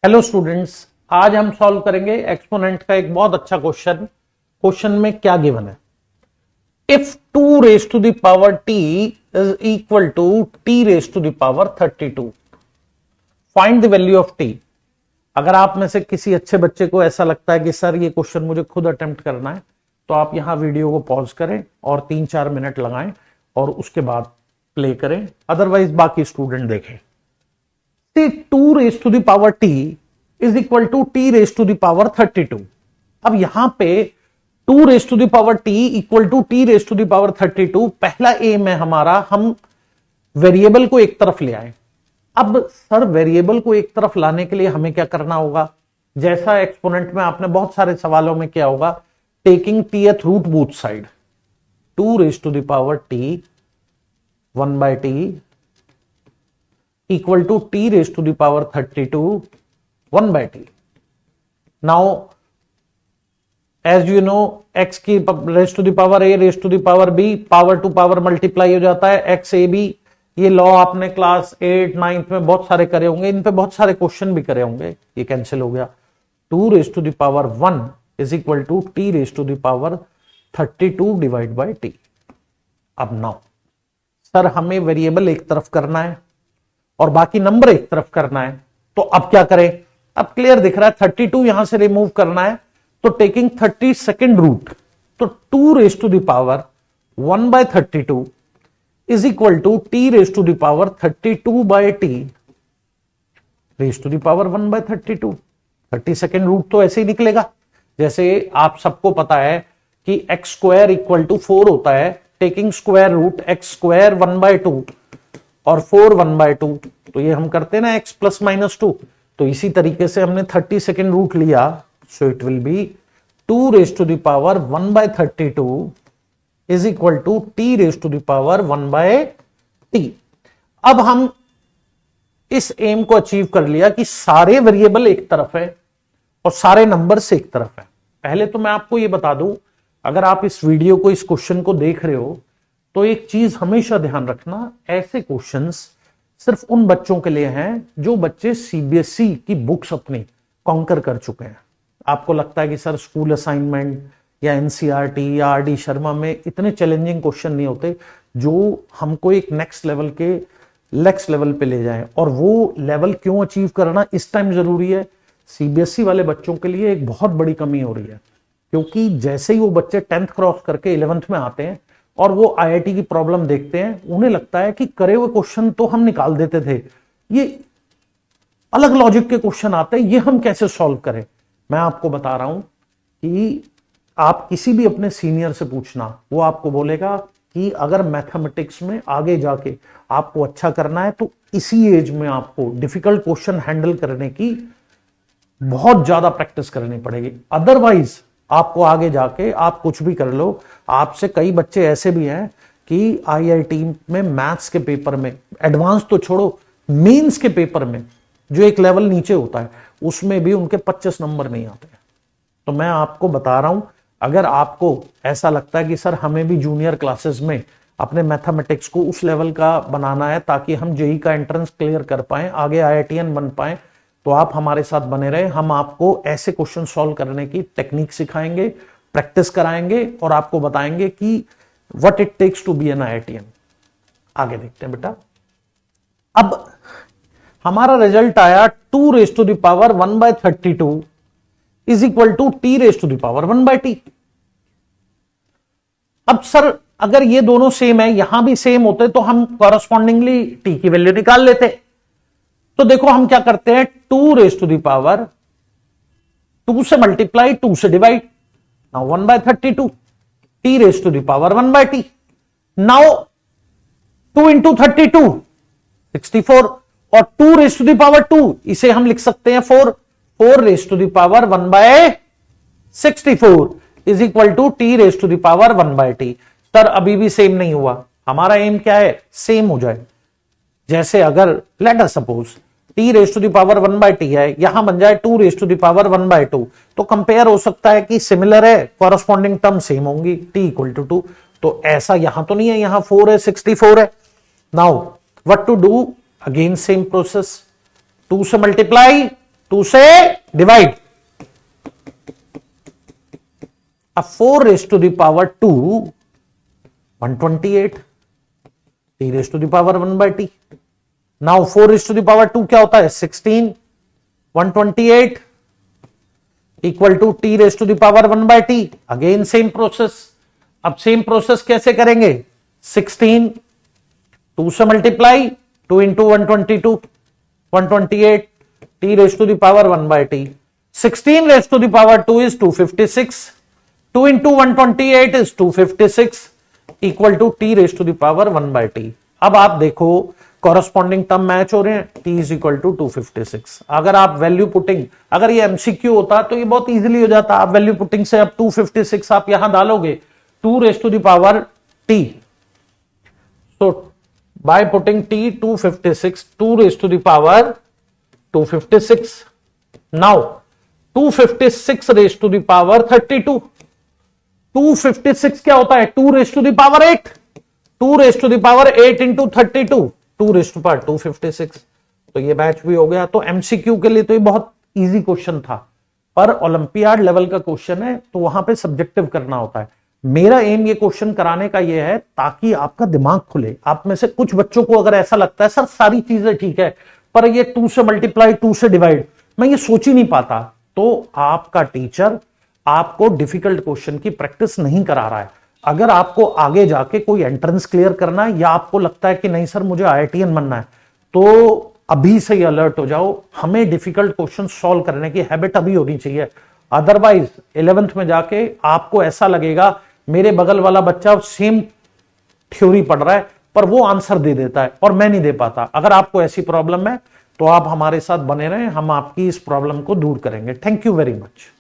Hello students, आज हम solve करेंगे एक्सपोनेंट का एक बहुत अच्छा क्वेश्चन। क्वेश्चन में क्या गिवन है? If 2 raise to the power t is equal to t raise to the power 32, find the value of t। अगर आप में से किसी अच्छे बच्चे को ऐसा लगता है कि सर ये क्वेश्चन मुझे खुद अटेम्प्ट करना है, तो आप यहां वीडियो को पॉज करें और 3-4 मिनट लगाएं और उसके बाद प्ले करें, अदरवाइज बाकी स्टूडेंट देखें। 2 raise to the power t is equal to t raise to the power 32। अब यहां पे 2 raise to the power t equal to t raise to the power 32 पहला एम है हमारा, हम वेरिएबल को एक तरफ ले आए। अब सर वेरिएबल को एक तरफ लाने के लिए हमें क्या करना होगा? जैसा एक्सपोनेंट में आपने बहुत सारे सवालों में किया होगा, taking tth root both side. 2 raise to the power t 1/t equal to t raised to the power 32 1/t. Now, as you know, x की raised to the power a raised to the power b, power to power multiply हो जाता है x a b। ये law आपने class 8 9th में बहुत सारे करे होंगे, इन पे बहुत सारे क्वेश्चन भी करे होंगे। ये कैंसिल हो गया। 2 raised to the power 1 is equal to t raised to the power 32 divide by t। अब नाउ सर हमें वेरिएबल एक तरफ करना है और बाकी नंबर एक तरफ करना है, तो अब क्या करें? अब क्लियर दिख रहा है 32 यहां से रिमूव करना है, तो टेकिंग 32nd रूट, तो 2 raise to the power 1/32 is equal to t raise to the power 32/t raise to the power 1/32। 32nd root तो ऐसे ही निकलेगा, जैसे आप सबको पता है कि x स्क्वायर इक्वल टू 4 होता है, taking square root x square 1/2 और 4 1/2, तो ये हम करते हैं ना x प्लस माइनस 2। तो इसी तरीके से हमने 32nd रूट लिया, so it will be 2 raise to the power 1/32 is equal to t raise to the power 1/t। अब हम इस एम को अचीव कर लिया कि सारे वेरिएबल एक तरफ है और सारे नंबर्स एक तरफ है। पहले तो मैं आपको ये बता दूं, अगर आप इस वीडियो को, इस क्वेश्चन को देख रहे हो, तो एक चीज हमेशा ध्यान रखना, ऐसे क्वेश्चंस सिर्फ उन बच्चों के लिए हैं जो बच्चे सीबीएसई की बुक्स अपनी कॉन्कर कर चुके हैं। आपको लगता है कि सर स्कूल असाइनमेंट या एनसीईआरटी या आरडी शर्मा में इतने चैलेंजिंग क्वेश्चन नहीं होते जो हमको एक नेक्स्ट लेवल पे ले जाए, और वो लेवल क्यों अचीव करना इस टाइम जरूरी है? सीबीएसई वाले बच्चों के लिए एक बहुत बड़ी कमी हो रही है, क्योंकि जैसे ही वो बच्चे 10th क्रॉस करके 11th में आते हैं और वो आईआईटी की प्रॉब्लम देखते हैं, उन्हें लगता है कि करे हुए क्वेश्चन तो हम निकाल देते थे, ये अलग लॉजिक के क्वेश्चन आते हैं, ये हम कैसे सॉल्व करें? मैं आपको बता रहा हूं कि आप किसी भी अपने सीनियर से पूछना, वो आपको बोलेगा कि अगर मैथमेटिक्स में आगे जाके आपको अच्छा करना है तो इसी एज में आपको डिफिकल्ट क्वेश्चन हैंडल करने की बहुत ज्यादा प्रैक्टिस करनी पड़ेगी। अदरवाइज आपको आगे जाके आप कुछ भी कर लो। आपसे कई बच्चे ऐसे भी हैं कि आईआईटी में मैथ्स के पेपर में, एडवांस तो छोड़ो, मेंस के पेपर में जो एक लेवल नीचे होता है उसमें भी उनके 25 नंबर नहीं आते। तो मैं आपको बता रहा हूं, अगर आपको ऐसा लगता है कि सर हमें भी जूनियर क्लासेस में अपने मैथमेटिक्स को उस लेवल का बनाना है ताकि हम जेईई का एंट्रेंस क्लियर कर पाए, आगे आईआईटीएन बन पाए, तो आप हमारे साथ बने रहे। हम आपको ऐसे क्वेश्चन सॉल्व करने की टेक्निक सिखाएंगे, प्रैक्टिस कराएंगे और आपको बताएंगे कि what it takes to be an IITian. आगे देखते हैं बेटा। अब हमारा रिजल्ट आया 2 raise to the power 1/32 is equal to t raise to the power 1/t। अब सर अगर ये दोनों सेम है, यहां भी सेम होते तो हम कॉरस्पॉन्डिंगली t की वैल्यू निकाल लेते। तो देखो हम क्या करते हैं, 2 रेज टू द पावर 2 से मल्टीप्लाई 2 से divide, now 1/32 t raise to the power 1/t। Now 2 into 32 64 और 2 रेज टू द पावर 2 इसे हम लिख सकते हैं 4 raise to the power 1/64 is equal to t raise to the power 1/t। Sir अभी भी सेम नहीं हुआ, हमारा एम क्या है? सेम हो जाए। जैसे अगर let us suppose t raise to the power 1/t है, यहां बन जाए 2 रेज टू द पावर 1/2, तो कंपेयर हो सकता है कि सिमिलर है, कॉरस्पॉन्डिंग टर्म सेम होंगी, t इक्वल टू 2। तो ऐसा यहां तो नहीं है, यहां 4 है 64 है। Now what to do, again same process, 2 से मल्टीप्लाई 2 से डिवाइड। अब 4 raised to the power 2 128 t raised to the power 1 by t। Now 4 raised to the power 2 क्या होता है 16, 128 equal to t raised to the power 1 by t। Again same process. अब same process कैसे करेंगे, 16 2 से multiply 2 into 122 128 t raised to the power 1 by t। 16 raised to the power 2 is 256, 2 into 128 is 256 equal to t raised to the power 1 by t। अब आप देखो corresponding term match हो रहे हैं, t is equal to 256। अगर आप value putting, अगर ये एमसीक्यू होता तो ये बहुत इजीली हो जाता। आप वैल्यू पुटिंग से अब 256 आप यहां डालोगे 2 raised to the power t। so by putting t 256, 2 raised to the power 256। now 256 raised to the power 32। 256 क्या होता है 2 raised to the power 8, 2 raised to the power 8 into 32, 2 raised to power 256। तो ये मैच भी हो गया। तो MCQ के लिए तो ये बहुत इजी क्वेश्चन था, पर ओलंपियाड लेवल का क्वेश्चन है तो वहां पे सब्जेक्टिव करना होता है। मेरा एम ये क्वेश्चन कराने का ये है ताकि आपका दिमाग खुले। आप में से कुछ बच्चों को अगर ऐसा लगता है सर सारी चीजें ठीक है पर ये 2 से मल्टीप्लाई 2 से डिवाइड मैं ये सोच ही नहीं पाता, तो आपका टीचर आपको डिफिकल्ट क्वेश्चन की प्रैक्टिस नहीं करा रहा है। अगर आपको आगे जाके कोई एंट्रेंस क्लियर करना है या आपको लगता है कि नहीं सर मुझे आईआईटीएन बनना है, तो अभी से ही अलर्ट हो जाओ। हमें डिफिकल्ट क्वेश्चन सॉल्व करने की हैबिट अभी होनी चाहिए। अदरवाइज 11th में जाके आपको ऐसा लगेगा मेरे बगल वाला बच्चा सेम थ्योरी पढ़ रहा है पर वो आंसर दे देता है और मैं नहीं दे पाता। अगर आपको ऐसी प्रॉब्लम है तो आप हमारे साथ बने रहें, हम आपकी इस प्रॉब्लम को दूर करेंगे। Thank you very much.